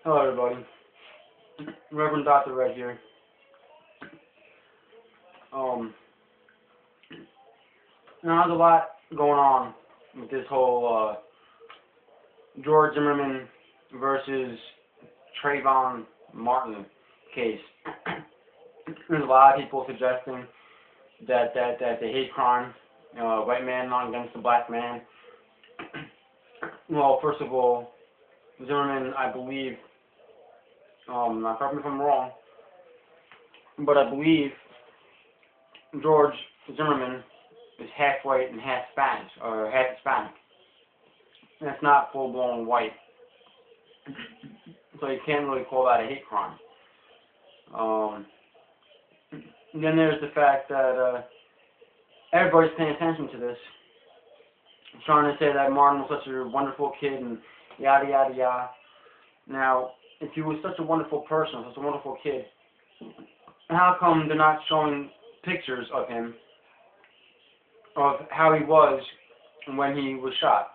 Hello, everybody. Reverend Dr. Red here. Now there's a lot going on with this whole George Zimmerman versus Trayvon Martin case. There's a lot of people suggesting that the hate crime, white man not against the black man. Well, first of all, Zimmerman, I believe, now correct me if I'm wrong, but I believe George Zimmerman is half white and half Spanish, or half Hispanic. And it's not full-blown white. So you can't really call that a hate crime. And then there's the fact that everybody's paying attention to this. Trying to say that Martin was such a wonderful kid and yada yada yada. Now, if he was such a wonderful person, such a wonderful kid, how come they're not showing pictures of him, of how he was when he was shot?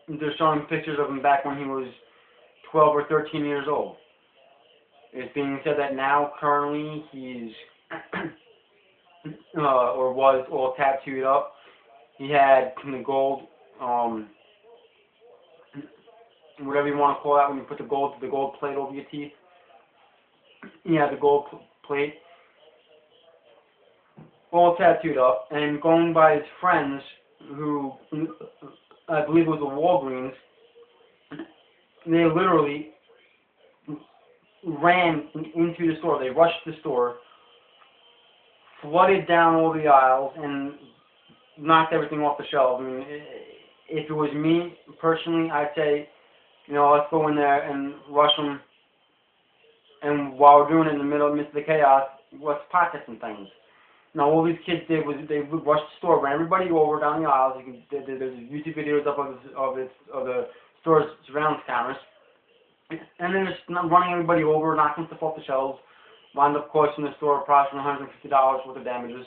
They're showing pictures of him back when he was 12 or 13 years old. It's being said that now, currently, he's, or was all tattooed up. He had the gold, whatever you want to call that, when you put the gold plate over your teeth. He had the gold plate all tattooed up, and going by his friends, who I believe was the Walgreens, they literally ran into the store. They rushed the store, flooded down all the aisles, and knocked everything off the shelves. I mean, if it was me, personally, I'd say, let's go in there and rush them, and while we're doing it in the midst of the chaos, let's pocket some things. Now, all these kids did was they would rush the store, ran everybody over down the aisles. There's YouTube videos up of the store's surveillance cameras, and then just running everybody over, knocking stuff off the shelves, wound up costing the store approximately $150 worth of damages.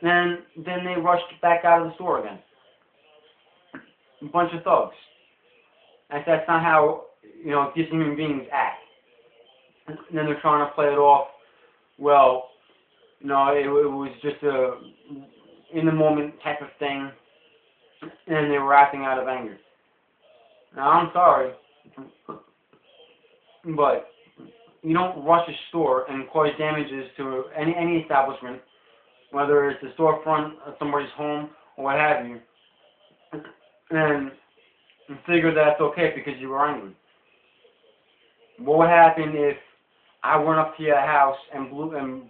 And then they rushed back out of the store again. A bunch of thugs. That's not how decent human beings act. And then they're trying to play it off. Well, it was just a in the moment type of thing, and they were acting out of anger. Now I'm sorry, but you don't rush a store and cause damages to any establishment, whether it's the storefront of somebody's home or what have you, and figure that's okay because you were angry. What would happen if I went up to your house and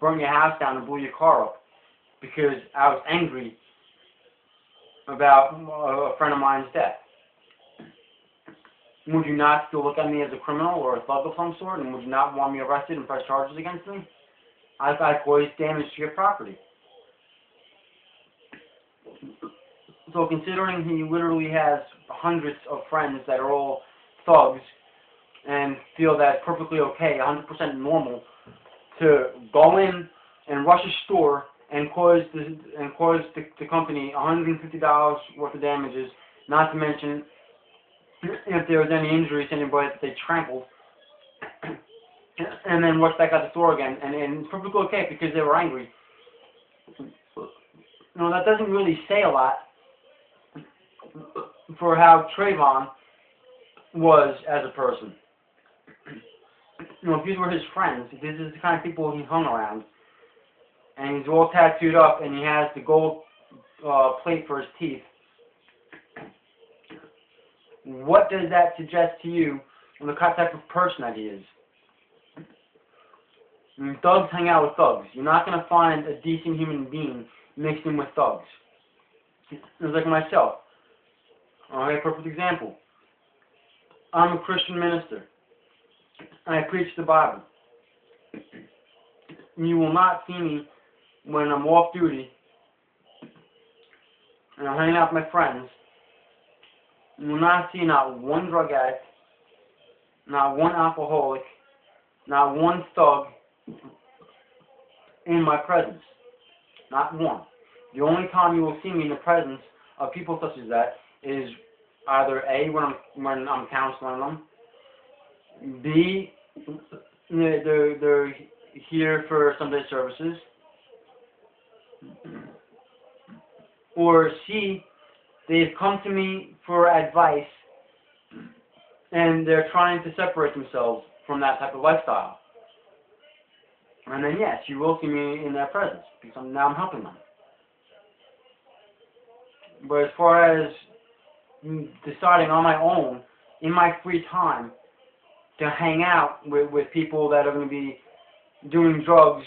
burned your house down and blew your car up because I was angry about a friend of mine's death? Would you not still look at me as a criminal or a thug of some sort, and would you not want me arrested and press charges against me? I caused damage to your property. So considering he literally has hundreds of friends that are all thugs and feel that it's perfectly okay, 100% normal, to go in and rush a store and cause the company $150 worth of damages, not to mention if there was any injuries to anybody that they trampled, and then rush back out the store again, and it's perfectly okay because they were angry. That doesn't really say a lot for how Trayvon was as a person. If these were his friends, if this is the kind of people he hung around, and he's all tattooed up, and he has the gold plate for his teeth, what does that suggest to you on the type of person that he is? Thugs hang out with thugs. You're not going to find a decent human being mixed in with thugs. It's like myself. A perfect example. I'm a Christian minister. I preach the Bible. You will not see me when I'm off duty and I'm hanging out with my friends. You will not see not one drug addict, not one alcoholic, not one thug in my presence. Not one. The only time you will see me in the presence of people such as that is Either A, when I'm counseling them, B, they're here for Sunday services, or C, they've come to me for advice and they're trying to separate themselves from that type of lifestyle. And then yes, you will see me in their presence because now I'm helping them. But as far as deciding on my own, in my free time, to hang out with people that are going to be doing drugs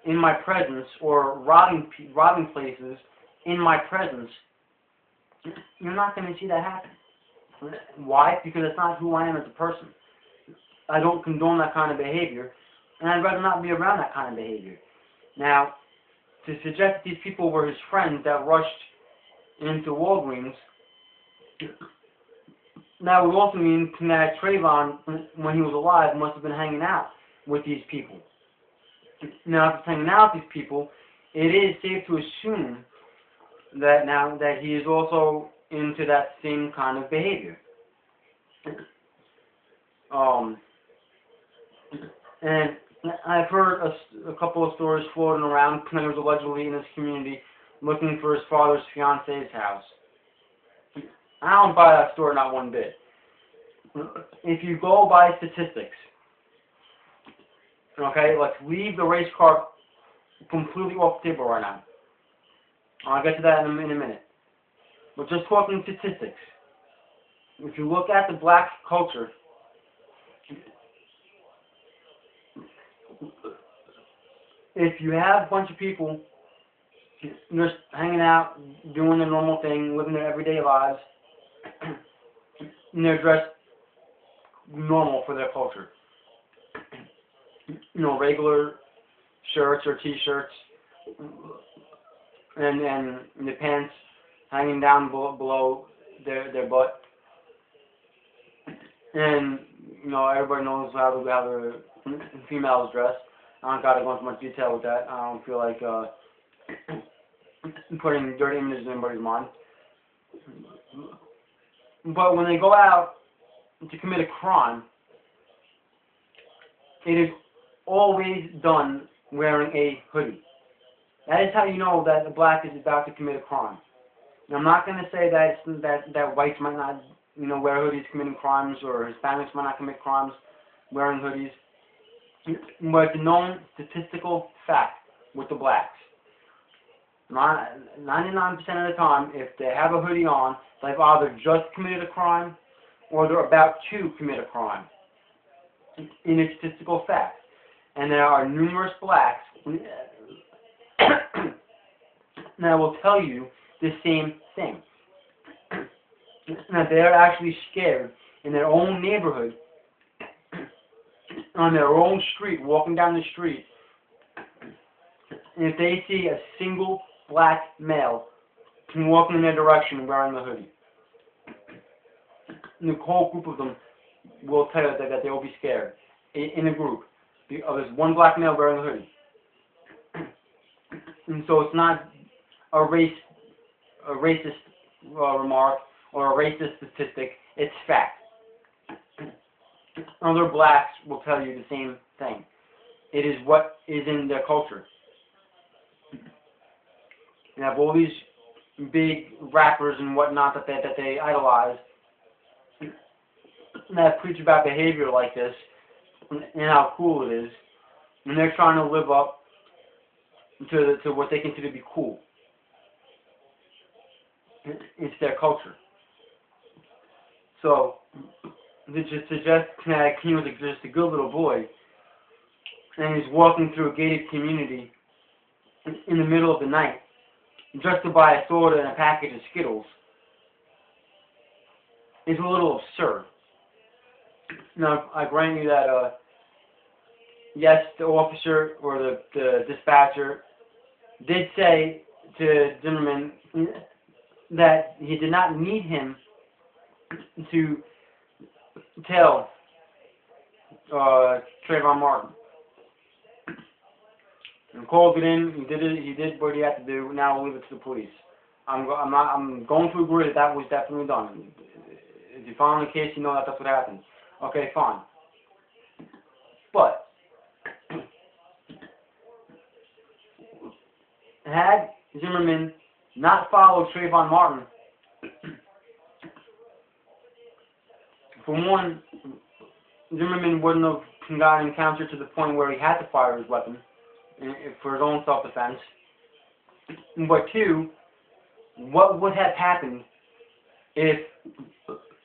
in my presence or robbing places in my presence, you're not going to see that happen. Why? Because it's not who I am as a person. I don't condone that kind of behavior, and I'd rather not be around that kind of behavior. Now, to suggest that these people were his friends that rushed into Walgreens, that would also mean that Trayvon, when he was alive, must have been hanging out with these people. Now, if he's hanging out with these people, it is safe to assume that now that he is also into that same kind of behavior. And I've heard a couple of stories floating around. He was allegedly in his community looking for his father's fiance's house. I don't buy that story not one bit. If you go by statistics, okay, let's leave the race car completely off the table right now. I'll get to that in a minute. But just talking statistics, if you look at the black culture, if you have a bunch of people just hanging out, doing their normal thing, living their everyday lives, and they're dressed normal for their culture, you know, regular shirts or t-shirts, and the pants hanging down below their butt, and you know everybody knows how the females dress. I don't gotta go into much detail with that. I don't feel like putting dirty images in anybody's mind. But when they go out to commit a crime, it is always done wearing a hoodie. That is how you know that the black is about to commit a crime. Now, I'm not going to say that whites might not, you know, wear hoodies committing crimes, or Hispanics might not commit crimes wearing hoodies. But it's a known statistical fact with the blacks. 99% of the time, if they have a hoodie on, they've either just committed a crime or they're about to commit a crime. In a statistical fact. And there are numerous blacks that will tell you the same thing. That they are actually scared in their own neighborhood, on their own street, walking down the street, and if they see a single black male walking in their direction wearing a hoodie, and the whole group of them will tell you that they will be scared. In a group, there's one black male wearing a hoodie. And so it's not a racist remark or a racist statistic, it's fact. Other blacks will tell you the same thing. It is what is in their culture. You have all these big rappers and whatnot that they idolize, that preach about behavior like this and how cool it is, and they're trying to live up to what they consider to be cool. It's their culture. So, to just suggest that he was just a good little boy, and he's walking through a gated community in the middle of the night, just to buy a soda and a package of Skittles, is a little absurd. Now, I grant you that, yes, the officer or the dispatcher did say to Zimmerman that he did not need him to tell Trayvon Martin. And called it in. He did what he had to do. Now we'll leave it to the police. I'm going to agree that that was definitely done. If you follow the case, you know that that's what happened. Okay, fine. But had Zimmerman not followed Trayvon Martin, for one, Zimmerman wouldn't have gotten encountered to the point where he had to fire his weapon for his own self-defense. But two, what would have happened if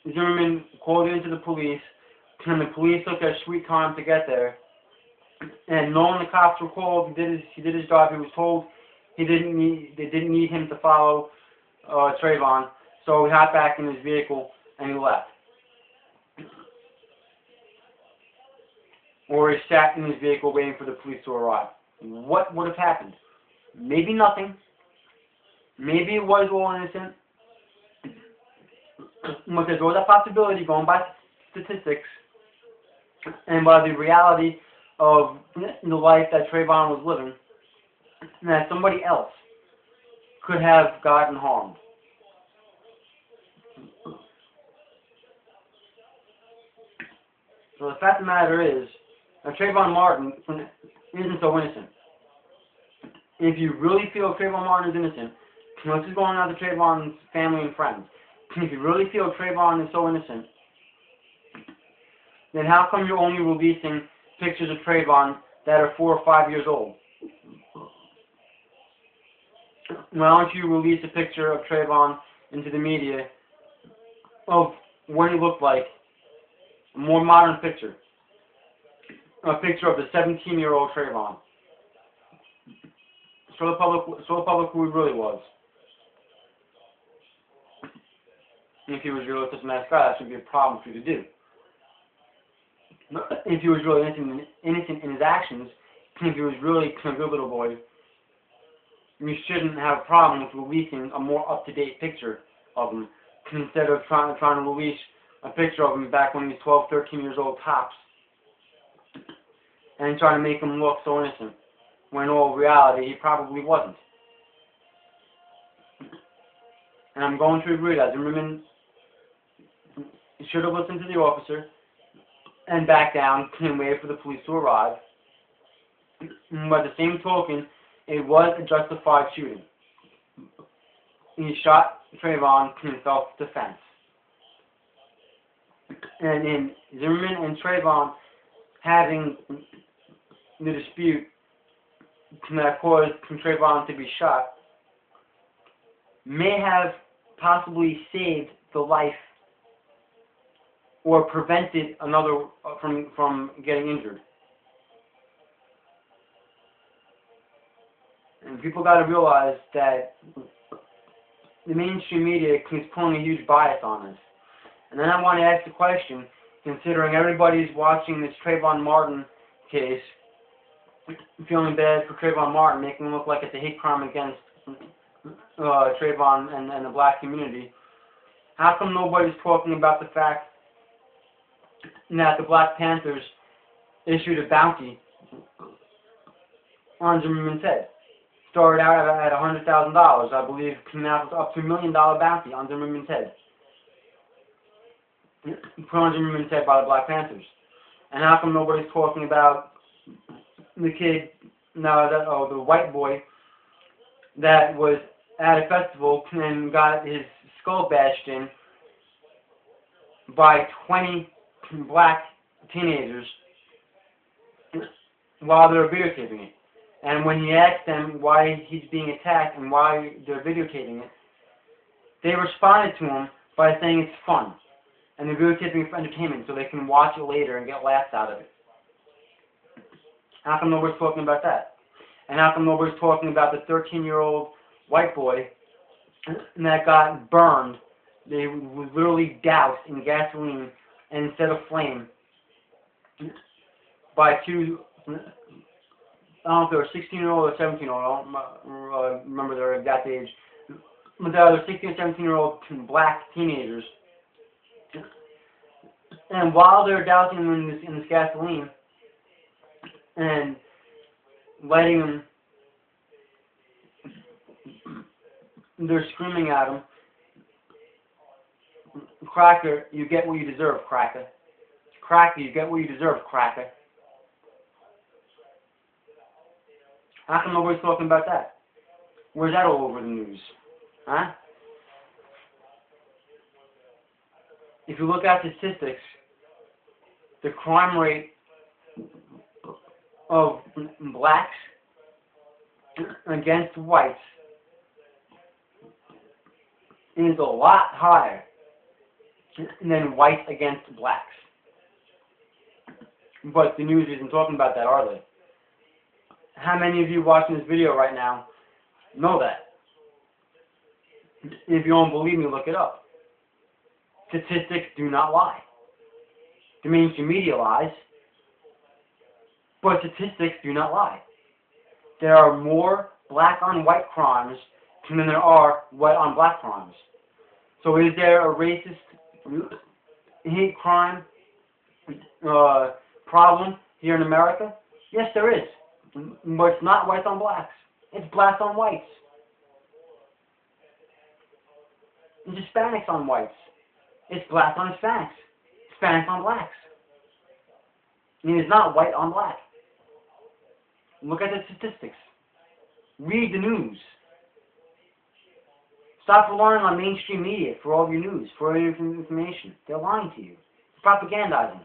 Zimmerman called into the police and the police took their sweet time to get there, and knowing the cops were called, he did his job. He was told they didn't need him to follow Trayvon, so he hopped back in his vehicle and he left. Or he sat in his vehicle waiting for the police to arrive. What would have happened? Maybe nothing. Maybe it was all innocent. But there's always that possibility, going by statistics and by the reality of the life that Trayvon was living, that somebody else could have gotten harmed. So the fact of the matter is, that Trayvon Martin isn't so innocent. If you really feel Trayvon Martin is innocent, this is going out to Trayvon's family and friends. If you really feel Trayvon is so innocent, then how come you're only releasing pictures of Trayvon that are 4 or 5 years old? Why don't you release a picture of Trayvon into the media of what he looked like, a more modern picture, a picture of the 17-year-old Trayvon. Show the public who he really was. If he was really such a nice guy, that shouldn't be a problem for you to do. If he was really innocent in his actions, if he was really a good little boy, you shouldn't have a problem with releasing a more up-to-date picture of him instead of trying to release a picture of him back when he was 12, 13 years old tops and trying to make him look so innocent, when in all reality he probably wasn't. And I'm going to agree that Zimmerman should have listened to the officer and backed down and waited for the police to arrive. But at the same token, it was a justified shooting. He shot Trayvon in self-defense. And in Zimmerman and Trayvon having the dispute that caused Trayvon to be shot may have possibly saved the life or prevented another from getting injured. And people got to realize that the mainstream media is pulling a huge bias on this. And then I want to ask the question, considering everybody's watching this Trayvon Martin case, feeling bad for Trayvon Martin, making him look like it's a hate crime against Trayvon and the black community, how come nobody's talking about the fact that the Black Panthers issued a bounty on Zimmerman's head? Started out at $100,000, I believe, now it's up to $1 million bounty on Zimmerman's head. Put on Zimmerman's head by the Black Panthers. And how come nobody's talking about the kid, the white boy that was at a festival and got his skull bashed in by 20 black teenagers while they were videotaping it? And when he asked them why he's being attacked and why they're videotaping it, they responded to him by saying it's fun. And they're videotaping it for entertainment so they can watch it later and get laughs out of it. How come nobody's talking about that? And how come nobody's talking about the 13-year-old white boy that got burned? They was literally doused in gasoline and instead of flame by two, I don't know if they were 16-year-old or 17-year-old, I don't remember their exact age, but they were 16 or 17-year-old black teenagers. And while they're dousing them in this gasoline and lighting them they're screaming at him, "Cracker, you get what you deserve, cracker. Cracker, you get what you deserve, cracker." How come nobody's talking about that? Where's that all over the news? Huh? If you look at statistics, the crime rate of blacks against whites is a lot higher than whites against blacks. But the news isn't talking about that, are they? How many of you watching this video right now know that? If you don't believe me, look it up. Statistics do not lie. The mainstream media lies, but statistics do not lie. There are more black on white crimes than there are white on black crimes. So is there a racist hate crime problem here in America? Yes, there is. But it's not whites on blacks. It's blacks on whites. It's Hispanics on whites. It's blacks on Hispanics. Hispanics on blacks. And it's not white on black. Look at the statistics. Read the news. Stop relying on mainstream media for all of your news, for all your information. They're lying to you. They're propagandizing.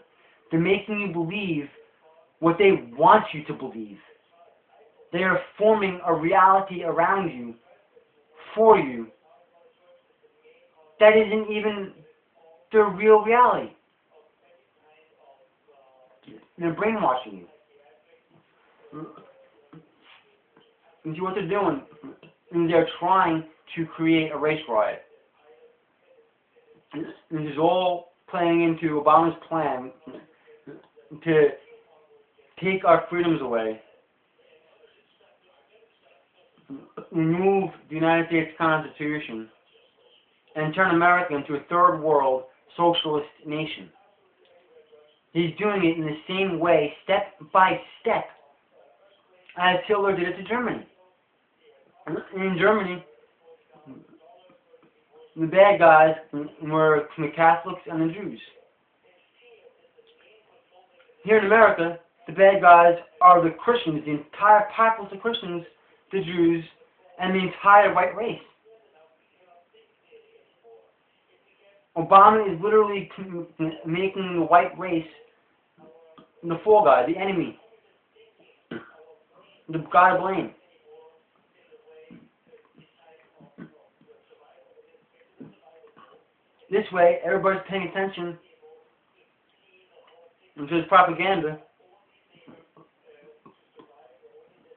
They're making you believe what they want you to believe. They are forming a reality around you, for you, that isn't even the real reality. They're brainwashing you. And see what they're doing is they're trying to create a race riot. This is all playing into Obama's plan to take our freedoms away, remove the United States Constitution, and turn America into a third world socialist nation. He's doing it in the same way, step by step, as Hitler did it to Germany. In Germany, the bad guys were the Catholics and the Jews. Here in America, the bad guys are the Christians, the entire populace of Christians, the Jews, and the entire white race. Obama is literally making the white race the fall guy, the enemy, the guy to blame. This way, everybody's paying attention to his propaganda,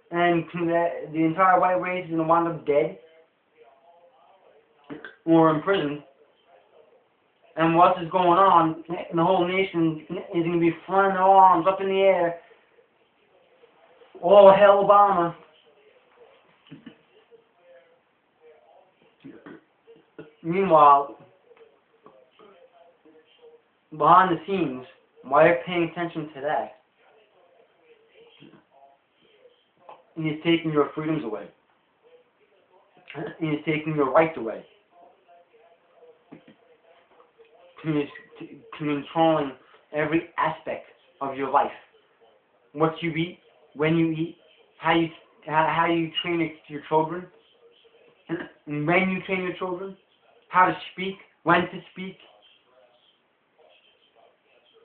and the entire white race is going to wind up dead or in prison. And what is going on, and the whole nation is going to be flying their arms up in the air. All hell Obama. Meanwhile, behind the scenes, while you're paying attention to that, he is taking your freedoms away. He is taking your rights away. He is controlling every aspect of your life. What you eat, when you eat, how you train your children, and when you train your children, how to speak, when to speak,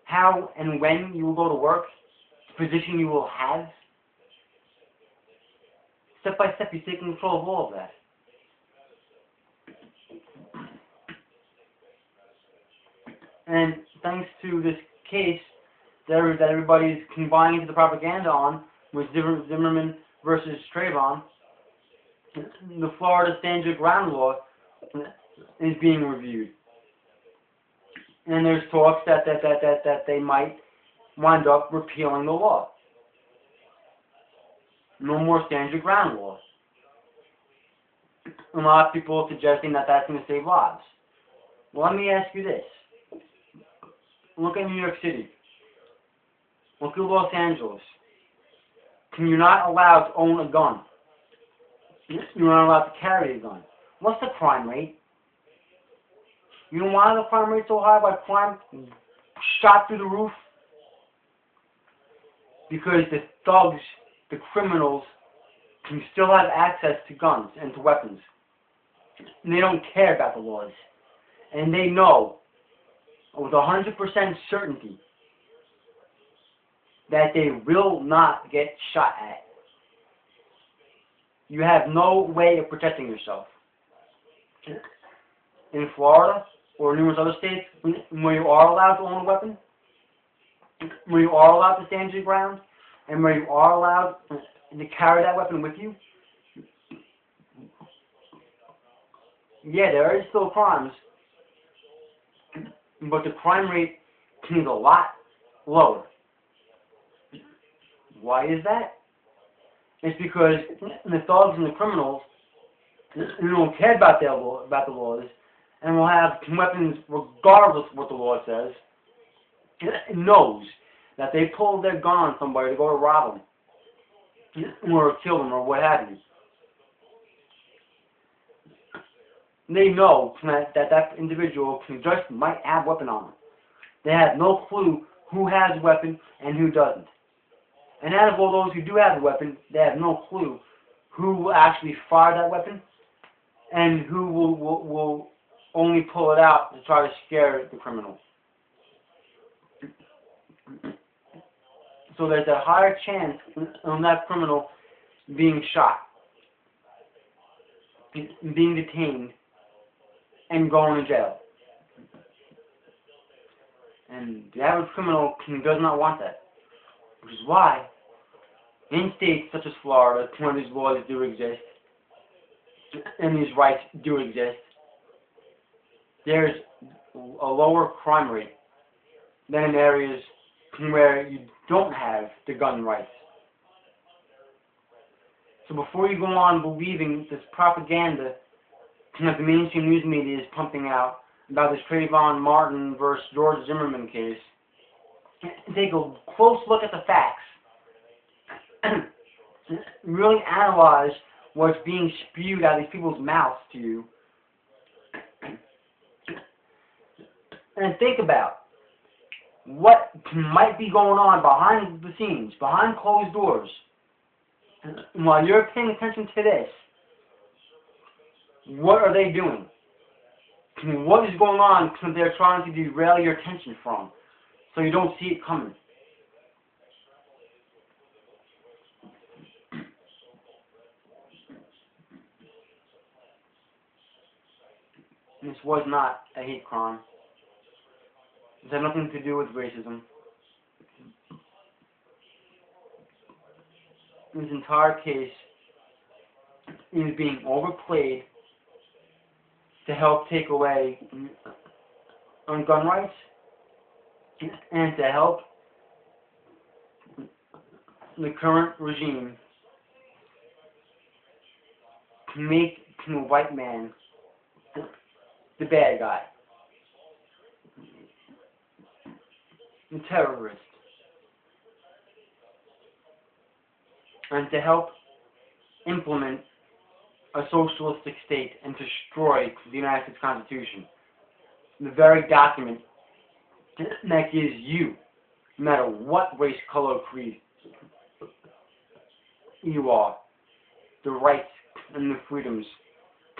how and when you will go to work, the position you will have. Step by step, you're taking control of all of that. And thanks to this case that everybody's combining to the propaganda on, with Zimmerman versus Trayvon, the Florida Stand Your Ground law is being reviewed. And there's talks that they might wind up repealing the law. No more Stand Your Ground law. A lot of people are suggesting that that's going to save lives. Well, let me ask you this. Look at New York City. Look at Los Angeles. You're not allowed to own a gun. You're not allowed to carry a gun. What's the crime rate? You know why the crime rate's so high? Why crime shot through the roof? Because the thugs, the criminals, can still have access to guns and to weapons. And they don't care about the laws. And they know with 100% certainty that they will not get shot at. You have no way of protecting yourself. In Florida or numerous other states, where you are allowed to own a weapon, where you are allowed to stand your ground, and where you are allowed to carry that weapon with you, yeah, there is still crimes, but the crime rate is a lot lower. Why is that? It's because the thugs and the criminals who don't care about the laws and will have weapons regardless of what the law says, knows that they pull their gun on somebody to go to rob them or kill them or what have you. They know that individual just might have a weapon on them. They have no clue who has a weapon and who doesn't. And out of all those who do have a weapon, they have no clue who will actually fire that weapon and who will only pull it out to try to scare the criminal. So there's a higher chance of that criminal being shot, being detained, and going to jail. And the average criminal does not want that. Which is why, in states such as Florida, where these laws do exist, and these rights do exist, there's a lower crime rate than in areas where you don't have the gun rights. So before you go on believing this propaganda that the mainstream news media is pumping out about this Trayvon Martin versus George Zimmerman case, take a close look at the facts. Really analyze what's being spewed out of these people's mouths to you. And think about what might be going on behind the scenes, behind closed doors. And while you're paying attention to this, what are they doing? What is going on that they're trying to derail your attention from, so you don't see it coming? This was not a hate crime. It had nothing to do with racism. This entire case is being overplayed to help take away on gun rights and to help the current regime make the white man the bad guy, the terrorist, and to help implement a socialistic state and destroy the United States Constitution, the very document that gives you, no matter what race, color, creed you are, the rights and the freedoms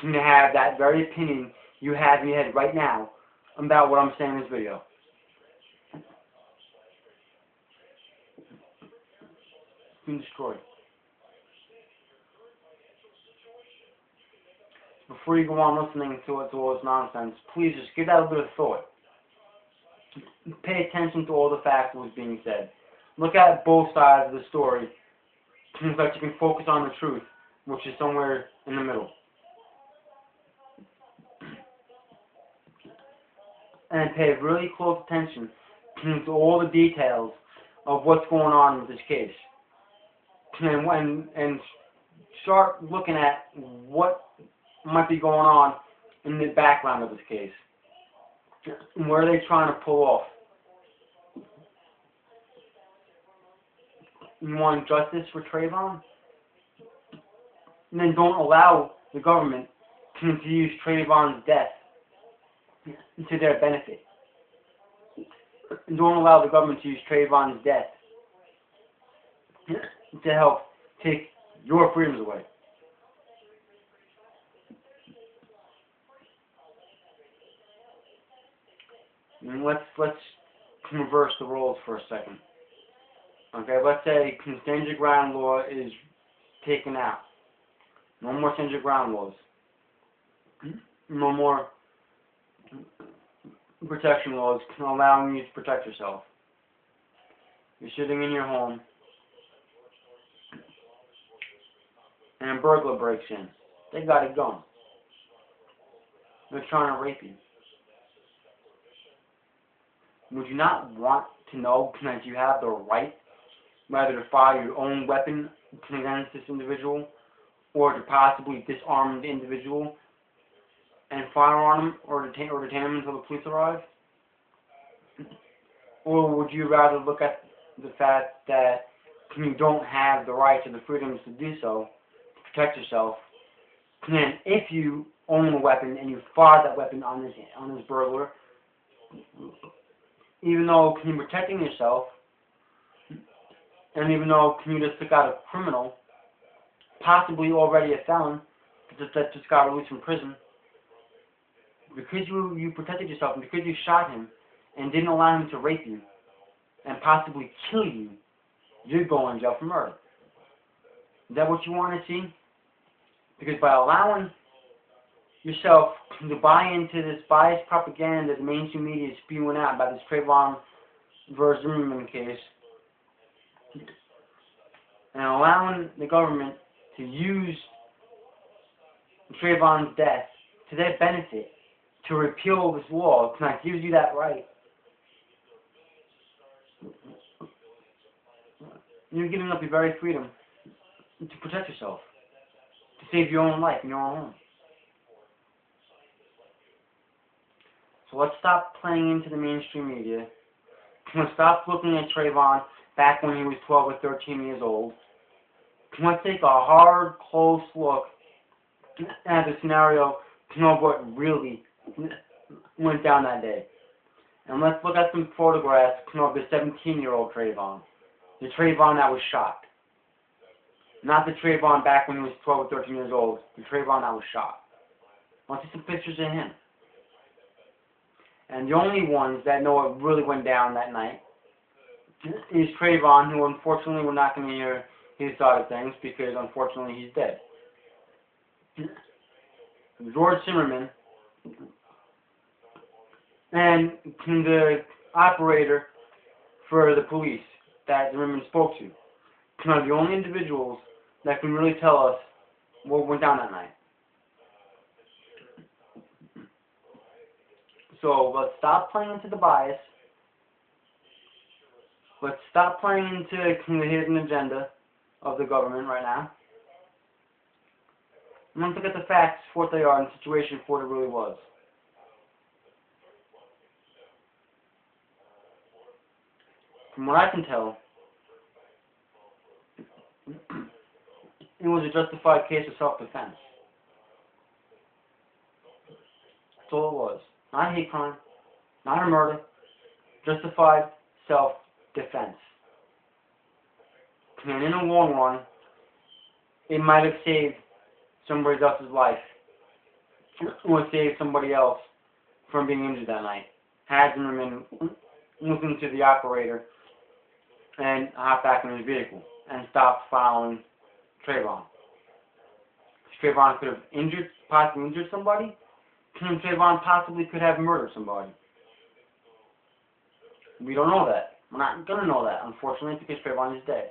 to have that very opinion you have in your head right now about what I'm saying in this video. It's been destroyed. Before you go on listening to all this nonsense, please just give that a bit of thought. Pay attention to all the facts that was being said. Look at both sides of the story so that you can focus on the truth, which is somewhere in the middle. And pay really close attention to all the details of what's going on with this case. And start looking at what might be going on in the background of this case. What are they trying to pull off? You want justice for Trayvon? And then don't allow the government to use Trayvon's death to their benefit. Don't allow the government to use Trayvon's death to help take your freedoms away. And let's reverse the roles for a second. Okay, let's say stand your ground law is taken out. No more stand your ground laws. No more protection laws allowing you to protect yourself. You're sitting in your home and a burglar breaks in. They got a gun. They're trying to rape you. Would you not want to know that you have the right whether to fire your own weapon against this individual or to possibly disarm the individual and fire on him or detain him until the police arrive? Or would you rather look at the fact that you don't have the rights or the freedoms to do so, to protect yourself, and if you own a weapon and you fire that weapon on this burglar, even though you're protecting yourself, and even though you just took out a criminal, possibly already a felon, that just got released from prison, because you protected yourself and because you shot him and didn't allow him to rape you and possibly kill you, you're going to jail for murder. Is that what you want to see? Because by allowing yourself to buy into this biased propaganda that the mainstream media is spewing out about this Trayvon versus Zimmerman case, and allowing the government to use Trayvon's death to their benefit to repeal this law, that gives you that right. You're giving up your very freedom to protect yourself, to save your own life in your own home. So let's stop playing into the mainstream media. Let's stop looking at Trayvon back when he was 12 or 13 years old. Let's take a hard, close look at the scenario to know what really went down that day. And let's look at some photographs of the 17-year-old Trayvon. The Trayvon that was shot. Not the Trayvon back when he was 12 or 13 years old. The Trayvon that was shot. Let's see some pictures of him. And the only ones that know what really went down that night is Trayvon, who unfortunately we're not going to hear his side of things because unfortunately he's dead. George Zimmerman and the operator for the police that Zimmerman spoke to are the only individuals that can really tell us what went down that night. So let's stop playing into the bias. Let's stop playing into the hidden agenda of the government right now. And let's look at the facts for what they are and the situation for what it really was. From what I can tell, it was a justified case of self-defense. That's all it was. Not a hate crime, not a murder, justified self-defense. And in the long run, it might have saved somebody else's life, or saved somebody else from being injured that night. Had Zimmerman listened to the operator and hopped back in his vehicle and stopped following Trayvon. Trayvon could have possibly injured somebody. Trayvon possibly could have murdered somebody. We don't know that. We're not going to know that, unfortunately, because Trayvon is dead.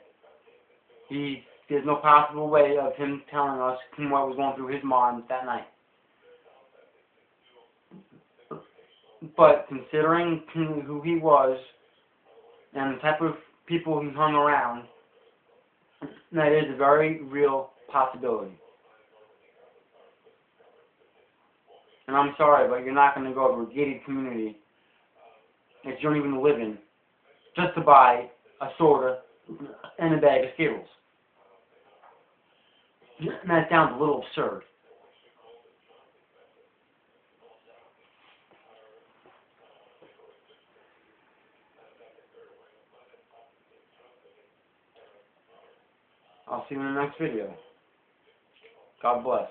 There's no possible way of him telling us what was going through his mind that night. But considering who he was and the type of people he hung around, that is a very real possibility. And I'm sorry, but you're not going to go to a gated community that you don't even live in just to buy a soda and a bag of Skittles. And that sounds a little absurd. I'll see you in the next video. God bless.